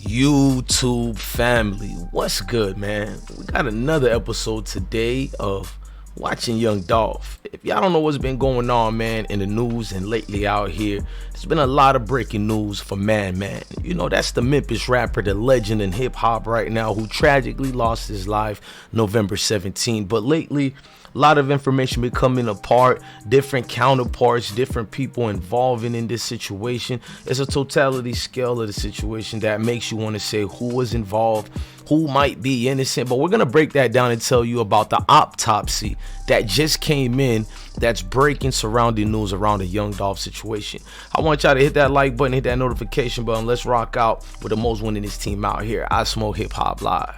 YouTube family, what's good, man? We got another episode today of Watching Young Dolph. If y'all don't know what's been going on, man, in the news and lately out here, there's been a lot of breaking news for Man. You know, that's the Memphis rapper, the legend in hip-hop right now, who tragically lost his life November 17. But lately, a lot of information been coming apart, different counterparts, different people involving in this situation. It's a totality scale of the situation that makes you want to say who was involved, who might be innocent. But we're going to break that down and tell you about the autopsy that just came in that's breaking surrounding news around the Young Dolph situation. I want y'all to hit that like button, hit that notification button. Let's rock out with the most winningest team out here. I Smoke Hip Hop Live.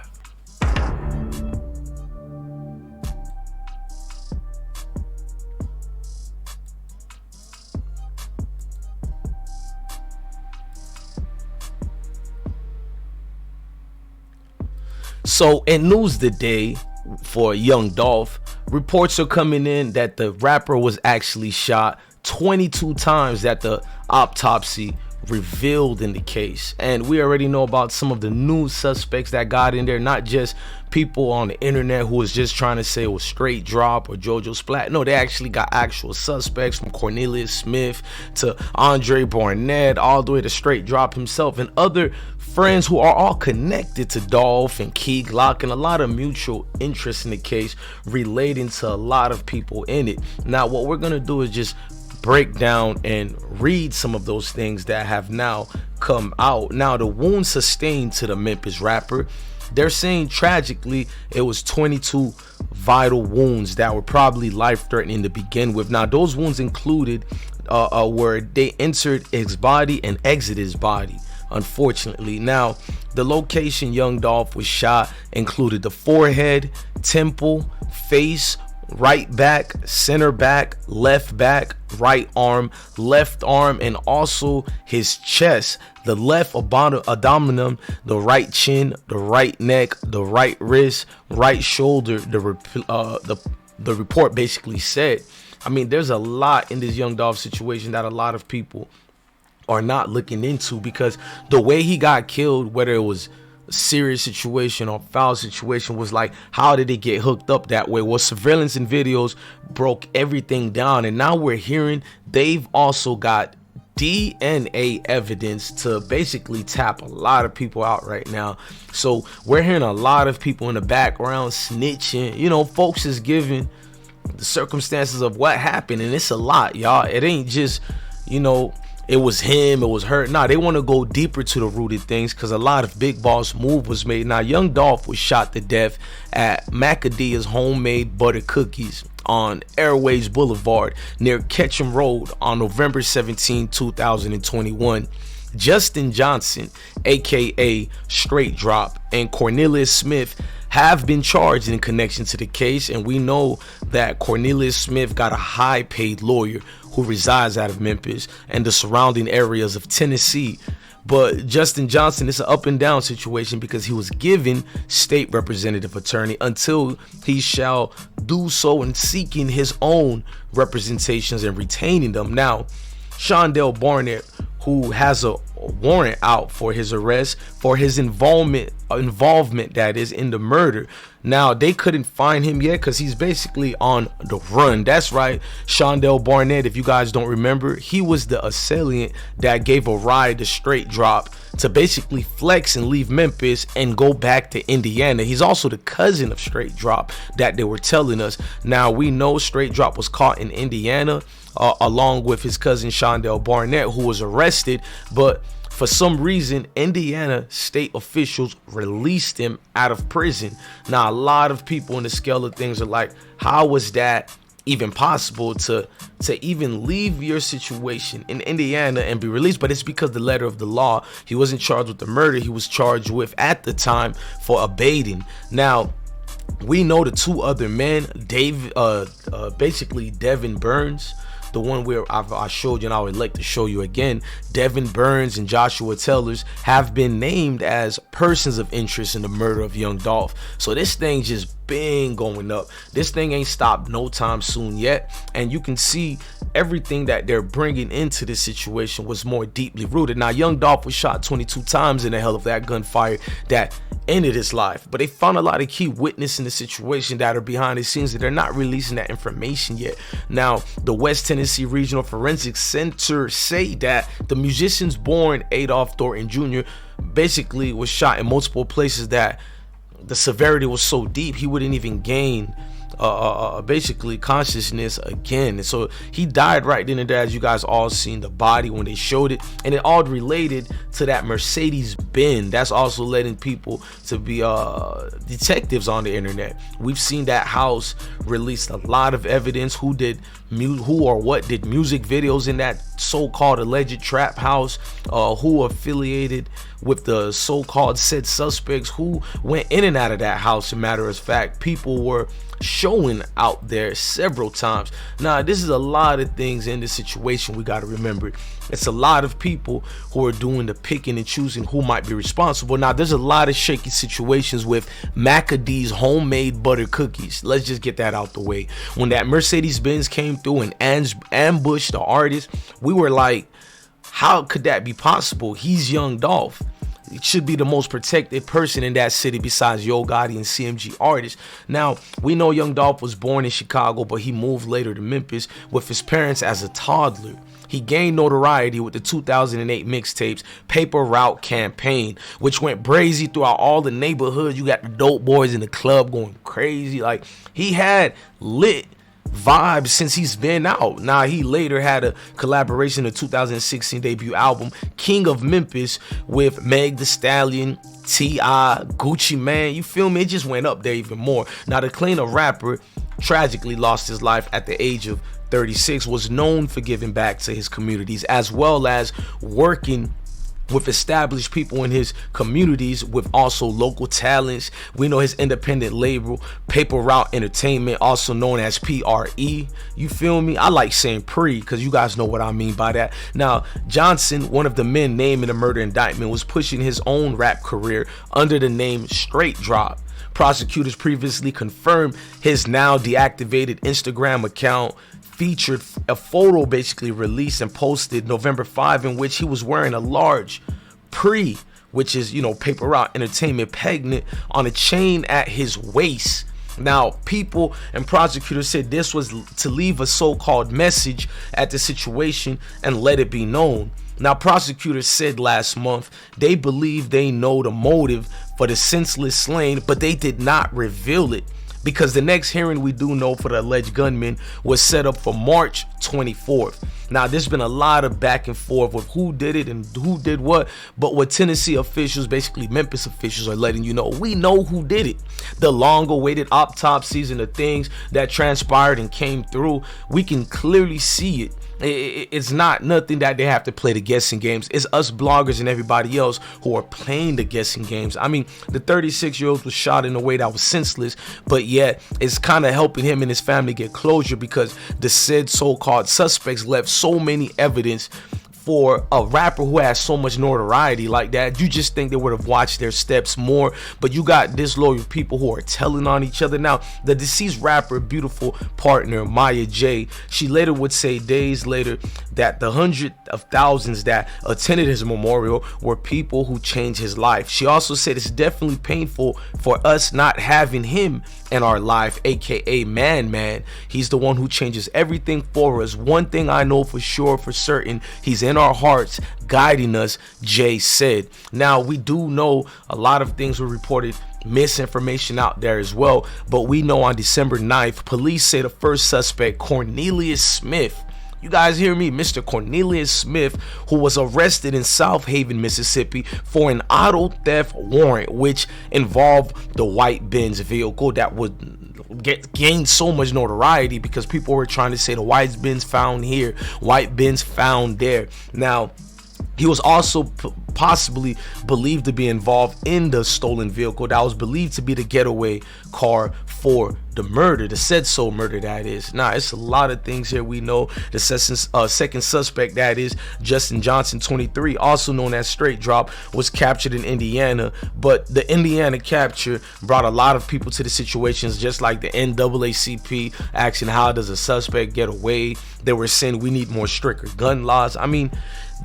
So in news today for Young Dolph, reports are coming in that the rapper was actually shot 22 times that the autopsy revealed in the case. And we already know about some of the new suspects that got in there, not just people on the internet who was just trying to say it was straight drop or JoJo Splat. No, they actually got actual suspects, from Cornelius Smith to Andre Barnett, all the way to straight drop himself, and other friends who are all connected to Dolph and Key Glock, and a lot of mutual interest in the case relating to a lot of people in it. Now, what we're gonna do is just break down and read some of those things that have now come out. Now, the wounds sustained to the Memphis rapper, they're saying tragically it was 22 vital wounds that were probably life-threatening to begin with. Now, those wounds included where they entered his body and exited his body, unfortunately. Now, the location Young Dolph was shot included the forehead, temple, face, right back, center back, left back, right arm, left arm, and also his chest, the left abdomen, the right chin, the right neck, the right wrist, right shoulder. The report basically said. I mean, there's a lot in this Young Dolph situation that a lot of people are not looking into, because the way he got killed, whether it was a serious situation or foul situation, was like, how did it get hooked up that way? Well, surveillance and videos broke everything down, and now we're hearing they've also got DNA evidence to basically tap a lot of people out right now. So we're hearing a lot of people in the background snitching. You know, folks is giving the circumstances of what happened, and it's a lot, y'all. It ain't just, you know, it was him, it was her. Nah, they want to go deeper to the rooted things, because a lot of big boss move was made. Now, Young Dolph was shot to death at Makdee's homemade butter cookies on Airways Boulevard near Ketchum Road on November 17, 2021. Justin Johnson, aka Straight Drop, and Cornelius Smith have been charged in connection to the case, and we know that Cornelius Smith got a high-paid lawyer who resides out of Memphis and the surrounding areas of Tennessee. But Justin Johnson, it's an up and down situation, because he was given state representative attorney until he shall do so in seeking his own representations and retaining them. Now, Shondell Barnett, who has a warrant out for his arrest for his involvement that is in the murder. Now, they couldn't find him yet because he's basically on the run. That's right, Shondell Barnett, if you guys don't remember, he was the assailant that gave a ride to Straight Drop to basically flex and leave Memphis and go back to Indiana. He's also the cousin of Straight Drop that they were telling us. Now, we know Straight Drop was caught in Indiana along with his cousin Shondell Barnett, who was arrested, but for some reason, Indiana state officials released him out of prison. Now, a lot of people in the scale of things are like, how was that even possible to even leave your situation in Indiana and be released? But it's because the letter of the law. He wasn't charged with the murder. He was charged with, at the time, for abating. Now, we know the two other men, basically Devin Burns, the one where I showed you and I would like to show you again, Devin Burns and Joshua Tellers have been named as persons of interest in the murder of young Dolph. So this thing just been going up. This thing ain't stopped no time soon yet, and you can see everything that they're bringing into this situation was more deeply rooted. Now, young Dolph was shot 22 times in the hell of that gunfire that ended his life, but they found a lot of key witnesses in the situation that are behind the scenes that they're not releasing that information yet. Now, the West Tennessee Regional Forensic Center say that the musician's born Adolph Thornton Jr. basically was shot in multiple places that the severity was so deep he wouldn't even gain basically consciousness again. And so he died right then and there, as you guys all seen the body when they showed it, and it all related to that Mercedes Benz. That's also letting people to be detectives on the internet. We've seen that house released a lot of evidence. Who or what did music videos in that so-called alleged trap house, who affiliated with the so-called said suspects, who went in and out of that house. As a matter of fact, people were showing out there several times. Now, this is a lot of things in this situation. We got to remember, it's a lot of people who are doing the picking and choosing who might be responsible. Now, there's a lot of shaky situations with Makdee's homemade butter cookies. Let's just get that out the way. When that Mercedes Benz came through and ambushed the artist, we were like, how could that be possible? He's young Dolph. It should be the most protected person in that city besides Yo Gotti and CMG artists. Now, we know young Dolph was born in Chicago, but he moved later to Memphis with his parents as a toddler. He gained notoriety with the 2008 mixtapes Paper Route Campaign, which went brazy throughout all the neighborhoods. You got the dope boys in the club going crazy. Like, he had lit vibes since he's been out. Now, he later had a collaboration in the 2016 debut album King of Memphis with Meg Thee Stallion, T.I., Gucci Mane. You feel me? It just went up there even more. Now, the Cleaner rapper tragically lost his life at the age of 36, was known for giving back to his communities as well as working with established people in his communities, with also local talents. We know his independent label, Paper Route Entertainment, also known as PRE. You feel me? I like saying pre because you guys know what I mean by that. Now, Johnson, one of the men named in the murder indictment, was pushing his own rap career under the name Straight Drop. Prosecutors previously confirmed his now deactivated Instagram account featured a photo basically released and posted November 5 in which he was wearing a large pre, which is, you know, Paper Route Entertainment pendant on a chain at his waist. Now, people and prosecutors said this was to leave a so-called message at the situation and let it be known. Now, prosecutors said last month they believe they know the motive for the senseless slaying, but they did not reveal it, because the next hearing we do know for the alleged gunman was set up for March 24th. Now, there's been a lot of back and forth with who did it and who did what, but what Tennessee officials, basically Memphis officials, are letting you know, we know who did it. The long-awaited autopsies and the things that transpired and came through, we can clearly see it. It's not nothing that they have to play the guessing games. It's us bloggers and everybody else who are playing the guessing games. I mean, the 36-year-old was shot in a way that was senseless, but yet it's kind of helping him and his family get closure because the said so-called suspects left so many evidence. For a rapper who has so much notoriety like that, you just think they would have watched their steps more, but you got disloyal people who are telling on each other. Now, the deceased rapper, beautiful partner Maya J, she later would say days later that the hundreds of thousands that attended his memorial were people who changed his life. She also said it's definitely painful for us not having him in our life, aka Man. He's the one who changes everything for us. One thing I know for sure, for certain, he's in our hearts guiding us, Jay said. Now, we do know a lot of things were reported, misinformation out there as well, but we know on December 9th, police say the first suspect, Cornelius Smith, you guys hear me, Mr. Cornelius Smith, who was arrested in South Haven, Mississippi for an auto theft warrant, which involved the white Benz vehicle that would gain so much notoriety because people were trying to say the white Benz found here, white Benz found there. Now, he was also possibly believed to be involved in the stolen vehicle that was believed to be the getaway car for the murder, the said so murder, that is. Nah, it's a lot of things here we know. The second suspect, that is Justin Johnson, 23, also known as Straight Drop, was captured in Indiana. But the Indiana capture brought a lot of people to the situations, just like the NAACP asking, how does a suspect get away? They were saying we need more stricter gun laws. I mean,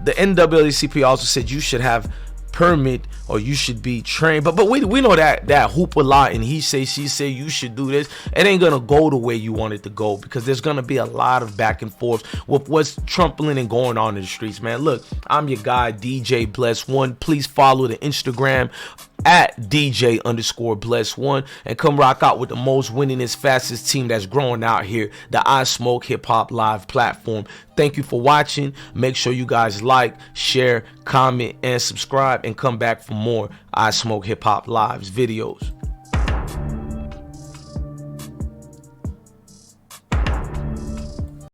the NAACP also said you should have permit or you should be trained, but we know that hoop a lot, and he say she say you should do this. It ain't gonna go the way you want it to go, because there's gonna be a lot of back and forth with what's trumpling and going on in the streets, man. Look, I'm your guy DJ Bless1. Please follow the Instagram at DJ_Bless1 and come rock out with the most winningest, fastest team that's growing out here, the I Smoke Hip Hop Live platform. Thank you for watching. Make sure you guys like, share, comment, and subscribe, and come back for more I Smoke Hip Hop Live's videos.